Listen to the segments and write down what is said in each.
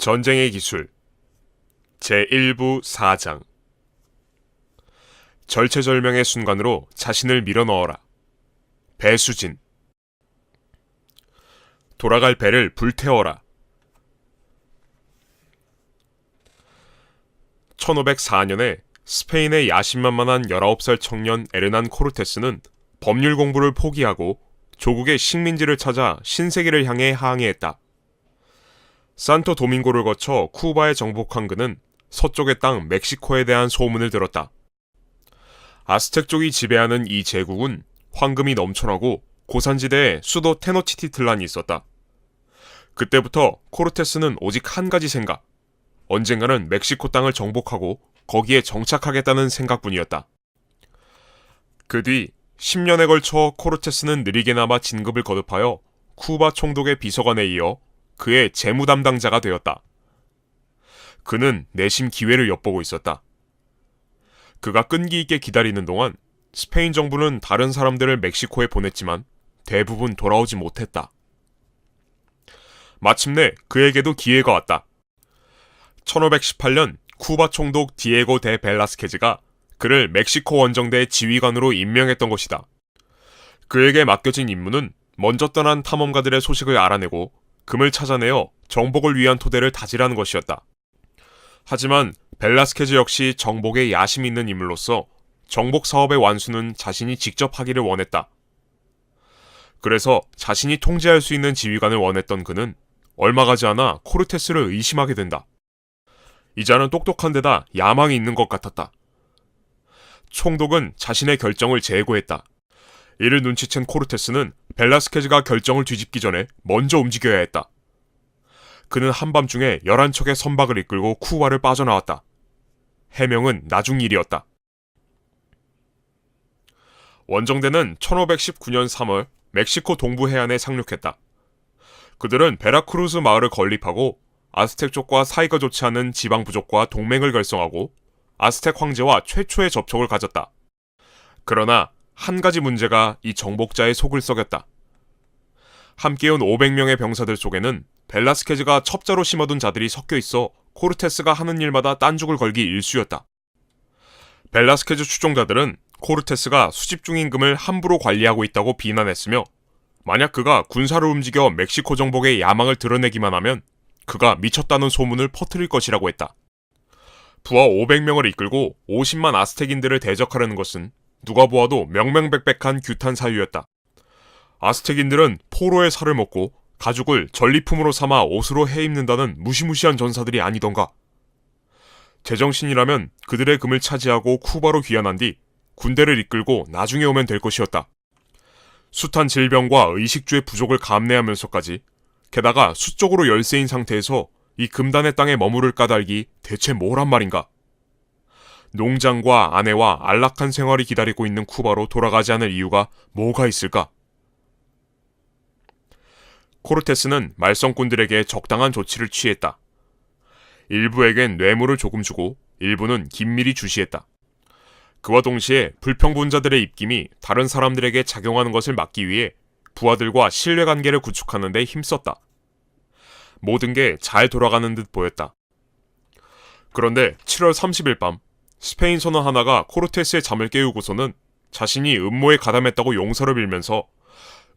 전쟁의 기술 제1부 4장 절체절명의 순간으로 자신을 밀어넣어라. 배수진 돌아갈 배를 불태워라. 1504년에 스페인의 야심만만한 19살 청년 에르난 코르테스는 법률 공부를 포기하고 조국의 식민지를 찾아 신세계를 향해 항해했다. 산토 도밍고를 거쳐 쿠바에 정복한 그는 서쪽의 땅 멕시코에 대한 소문을 들었다. 아스텍족이 지배하는 이 제국은 황금이 넘쳐나고 고산지대에 수도 테노치티틀란이 있었다. 그때부터 코르테스는 오직 한 가지 생각, 언젠가는 멕시코 땅을 정복하고 거기에 정착하겠다는 생각뿐이었다. 그 뒤 10년에 걸쳐 코르테스는 느리게나마 진급을 거듭하여 쿠바 총독의 비서관에 이어 그의 재무 담당자가 되었다. 그는 내심 기회를 엿보고 있었다. 그가 끈기 있게 기다리는 동안 스페인 정부는 다른 사람들을 멕시코에 보냈지만 대부분 돌아오지 못했다. 마침내 그에게도 기회가 왔다. 1518년 쿠바 총독 디에고 데 벨라스케즈가 그를 멕시코 원정대의 지휘관으로 임명했던 것이다. 그에게 맡겨진 임무는 먼저 떠난 탐험가들의 소식을 알아내고 금을 찾아내어 정복을 위한 토대를 다지라는 것이었다. 하지만 벨라스케즈 역시 정복에 야심 있는 인물로서 정복 사업의 완수는 자신이 직접 하기를 원했다. 그래서 자신이 통제할 수 있는 지휘관을 원했던 그는 얼마 가지 않아 코르테스를 의심하게 된다. 이 자는 똑똑한 데다 야망이 있는 것 같았다. 총독은 자신의 결정을 재고했다. 이를 눈치챈 코르테스는 벨라스케즈가 결정을 뒤집기 전에 먼저 움직여야 했다. 그는 한밤중에 11척의 선박을 이끌고 쿠바를 빠져나왔다. 해명은 나중 일이었다. 원정대는 1519년 3월 멕시코 동부 해안에 상륙했다. 그들은 베라크루즈 마을을 건립하고 아스텍족과 사이가 좋지 않은 지방 부족과 동맹을 결성하고 아스텍 황제와 최초의 접촉을 가졌다. 그러나 한 가지 문제가 이 정복자의 속을 썩였다. 함께 온 500명의 병사들 속에는 벨라스케즈가 첩자로 심어둔 자들이 섞여 있어 코르테스가 하는 일마다 딴죽을 걸기 일쑤였다. 벨라스케즈 추종자들은 코르테스가 수집 중인 금을 함부로 관리하고 있다고 비난했으며 만약 그가 군사를 움직여 멕시코 정복의 야망을 드러내기만 하면 그가 미쳤다는 소문을 퍼뜨릴 것이라고 했다. 부하 500명을 이끌고 50만 아스텍인들을 대적하려는 것은 누가 보아도 명명백백한 규탄 사유였다. 아스텍인들은 포로의 살을 먹고 가죽을 전리품으로 삼아 옷으로 해입는다는 무시무시한 전사들이 아니던가. 제정신이라면 그들의 금을 차지하고 쿠바로 귀환한 뒤 군대를 이끌고 나중에 오면 될 것이었다. 숱한 질병과 의식주의 부족을 감내하면서까지 게다가 수적으로 열세인 상태에서 이 금단의 땅에 머무를 까닭이 대체 뭐란 말인가? 농장과 아내와 안락한 생활이 기다리고 있는 쿠바로 돌아가지 않을 이유가 뭐가 있을까? 코르테스는 말썽꾼들에게 적당한 조치를 취했다. 일부에겐 뇌물을 조금 주고 일부는 긴밀히 주시했다. 그와 동시에 불평분자들의 입김이 다른 사람들에게 작용하는 것을 막기 위해 부하들과 신뢰관계를 구축하는 데 힘썼다. 모든 게 잘 돌아가는 듯 보였다. 그런데 7월 30일 밤 스페인 선원 하나가 코르테스의 잠을 깨우고서는 자신이 음모에 가담했다고 용서를 빌면서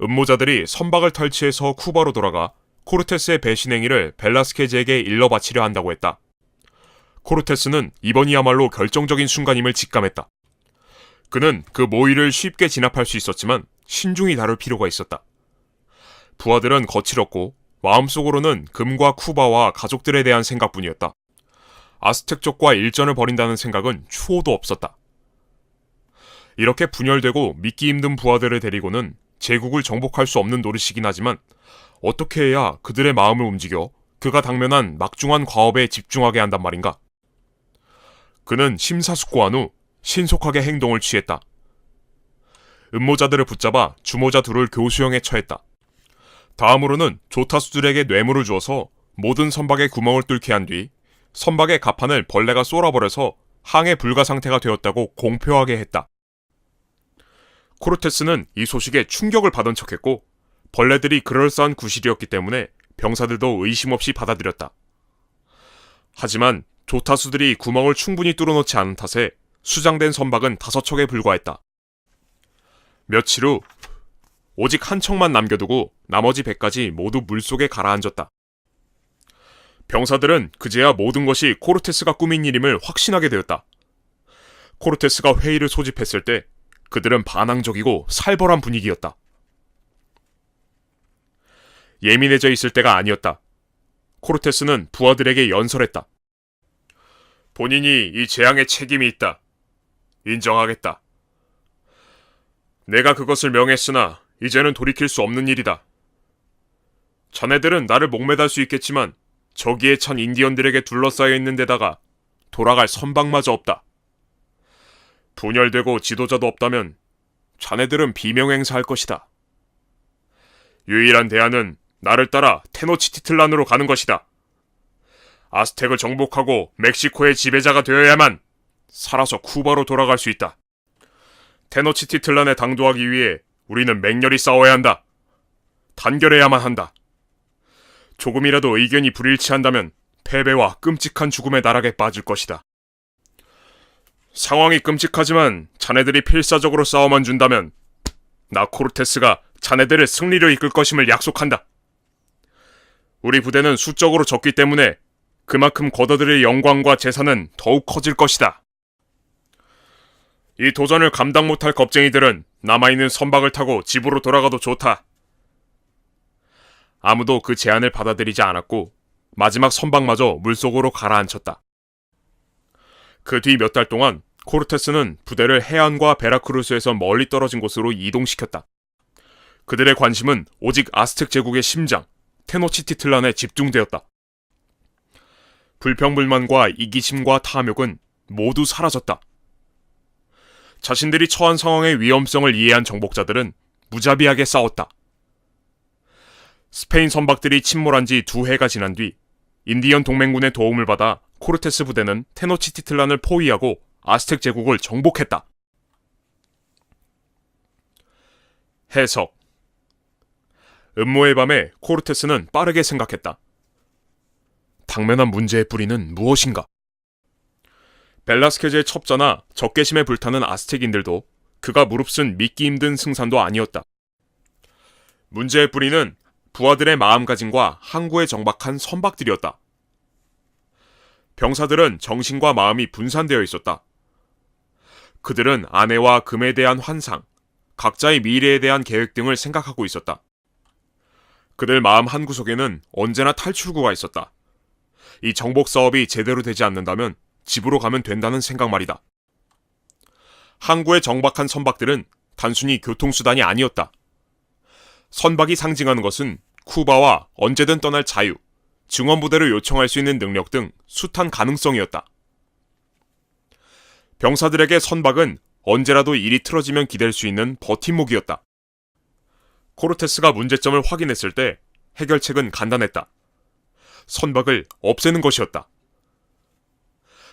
음모자들이 선박을 탈취해서 쿠바로 돌아가 코르테스의 배신 행위를 벨라스케즈에게 일러 바치려 한다고 했다. 코르테스는 이번이야말로 결정적인 순간임을 직감했다. 그는 그 모의를 쉽게 진압할 수 있었지만 신중히 다룰 필요가 있었다. 부하들은 거칠었고 마음속으로는 금과 쿠바와 가족들에 대한 생각뿐이었다. 아스텍족과 일전을 벌인다는 생각은 추호도 없었다. 이렇게 분열되고 믿기 힘든 부하들을 데리고는 제국을 정복할 수 없는 노릇이긴 하지만 어떻게 해야 그들의 마음을 움직여 그가 당면한 막중한 과업에 집중하게 한단 말인가? 그는 심사숙고한 후 신속하게 행동을 취했다. 음모자들을 붙잡아 주모자 둘을 교수형에 처했다. 다음으로는 조타수들에게 뇌물을 주어서 모든 선박에 구멍을 뚫게 한 뒤 선박의 갑판을 벌레가 쏠아버려서 항해 불가 상태가 되었다고 공표하게 했다. 코르테스는 이 소식에 충격을 받은 척했고 벌레들이 그럴싸한 구실이었기 때문에 병사들도 의심 없이 받아들였다. 하지만 조타수들이 구멍을 충분히 뚫어놓지 않은 탓에 수장된 선박은 5척에 불과했다. 며칠 후 오직 한 척만 남겨두고 나머지 배까지 모두 물속에 가라앉았다. 병사들은 그제야 모든 것이 코르테스가 꾸민 일임을 확신하게 되었다. 코르테스가 회의를 소집했을 때 그들은 반항적이고 살벌한 분위기였다. 예민해져 있을 때가 아니었다. 코르테스는 부하들에게 연설했다. 본인이 이 재앙에 책임이 있다. 인정하겠다. 내가 그것을 명했으나 이제는 돌이킬 수 없는 일이다. 자네들은 나를 목매달 수 있겠지만 저기에 찬 인디언들에게 둘러싸여 있는 데다가 돌아갈 선박마저 없다. 분열되고 지도자도 없다면 자네들은 비명행사할 것이다. 유일한 대안은 나를 따라 테노치티틀란으로 가는 것이다. 아스텍을 정복하고 멕시코의 지배자가 되어야만 살아서 쿠바로 돌아갈 수 있다. 테노치티틀란에 당도하기 위해 우리는 맹렬히 싸워야 한다. 단결해야만 한다. 조금이라도 의견이 불일치한다면 패배와 끔찍한 죽음의 나락에 빠질 것이다. 상황이 끔찍하지만 자네들이 필사적으로 싸워만 준다면 나 코르테스가 자네들을 승리로 이끌 것임을 약속한다. 우리 부대는 수적으로 적기 때문에 그만큼 걷어들일 영광과 재산은 더욱 커질 것이다. 이 도전을 감당 못할 겁쟁이들은 남아있는 선박을 타고 집으로 돌아가도 좋다. 아무도 그 제안을 받아들이지 않았고 마지막 선박마저 물속으로 가라앉혔다. 그 뒤 몇 달 동안 코르테스는 부대를 해안과 베라크루스에서 멀리 떨어진 곳으로 이동시켰다. 그들의 관심은 오직 아스텍 제국의 심장, 테노치티틀란에 집중되었다. 불평불만과 이기심과 탐욕은 모두 사라졌다. 자신들이 처한 상황의 위험성을 이해한 정복자들은 무자비하게 싸웠다. 스페인 선박들이 침몰한 지 2해가 지난 뒤 인디언 동맹군의 도움을 받아 코르테스 부대는 테노치티틀란을 포위하고 아스텍 제국을 정복했다. 해석. 음모의 밤에 코르테스는 빠르게 생각했다. 당면한 문제의 뿌리는 무엇인가? 벨라스케즈의 첩자나 적개심에 불타는 아스텍인들도 그가 무릅쓴 믿기 힘든 승산도 아니었다. 문제의 뿌리는 부하들의 마음가짐과 항구에 정박한 선박들이었다. 병사들은 정신과 마음이 분산되어 있었다. 그들은 아내와 금에 대한 환상, 각자의 미래에 대한 계획 등을 생각하고 있었다. 그들 마음 한구석에는 언제나 탈출구가 있었다. 이 정복 사업이 제대로 되지 않는다면 집으로 가면 된다는 생각 말이다. 항구에 정박한 선박들은 단순히 교통수단이 아니었다. 선박이 상징하는 것은 쿠바와 언제든 떠날 자유, 증원부대를 요청할 수 있는 능력 등 숱한 가능성이었다. 병사들에게 선박은 언제라도 일이 틀어지면 기댈 수 있는 버팀목이었다. 코르테스가 문제점을 확인했을 때 해결책은 간단했다. 선박을 없애는 것이었다.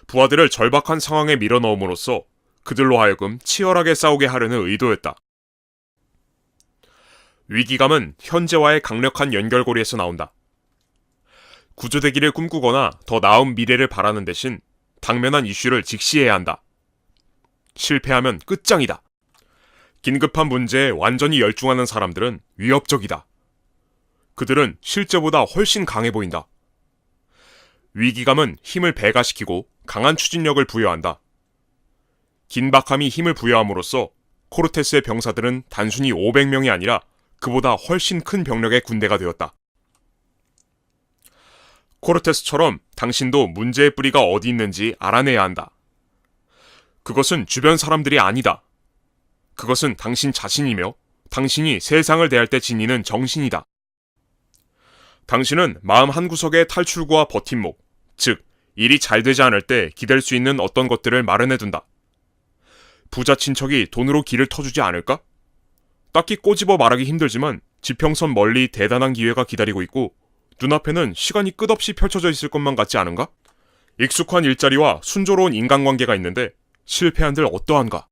부하들을 절박한 상황에 밀어넣음으로써 그들로 하여금 치열하게 싸우게 하려는 의도였다. 위기감은 현재와의 강력한 연결고리에서 나온다. 구조되기를 꿈꾸거나 더 나은 미래를 바라는 대신 당면한 이슈를 직시해야 한다. 실패하면 끝장이다. 긴급한 문제에 완전히 열중하는 사람들은 위협적이다. 그들은 실제보다 훨씬 강해 보인다. 위기감은 힘을 배가시키고 강한 추진력을 부여한다. 긴박함이 힘을 부여함으로써 코르테스의 병사들은 단순히 500명이 아니라 그보다 훨씬 큰 병력의 군대가 되었다. 코르테스처럼 당신도 문제의 뿌리가 어디 있는지 알아내야 한다. 그것은 주변 사람들이 아니다. 그것은 당신 자신이며 당신이 세상을 대할 때 지니는 정신이다. 당신은 마음 한구석의 탈출구와 버팀목, 즉 일이 잘 되지 않을 때 기댈 수 있는 어떤 것들을 마련해둔다. 부자 친척이 돈으로 길을 터주지 않을까? 딱히 꼬집어 말하기 힘들지만 지평선 멀리 대단한 기회가 기다리고 있고 눈앞에는 시간이 끝없이 펼쳐져 있을 것만 같지 않은가? 익숙한 일자리와 순조로운 인간관계가 있는데 실패한들 어떠한가?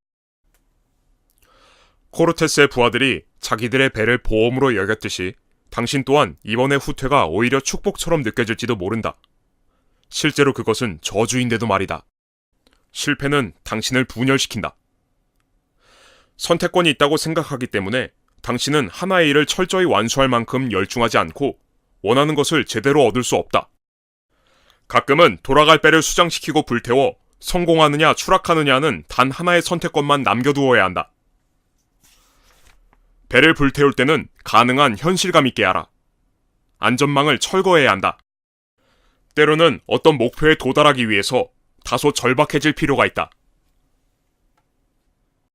코르테스의 부하들이 자기들의 배를 보험으로 여겼듯이 당신 또한 이번의 후퇴가 오히려 축복처럼 느껴질지도 모른다. 실제로 그것은 저주인데도 말이다. 실패는 당신을 분열시킨다. 선택권이 있다고 생각하기 때문에 당신은 하나의 일을 철저히 완수할 만큼 열중하지 않고 원하는 것을 제대로 얻을 수 없다. 가끔은 돌아갈 배를 수장시키고 불태워 성공하느냐 추락하느냐는 단 하나의 선택권만 남겨두어야 한다. 배를 불태울 때는 가능한 현실감 있게 하라. 안전망을 철거해야 한다. 때로는 어떤 목표에 도달하기 위해서 다소 절박해질 필요가 있다.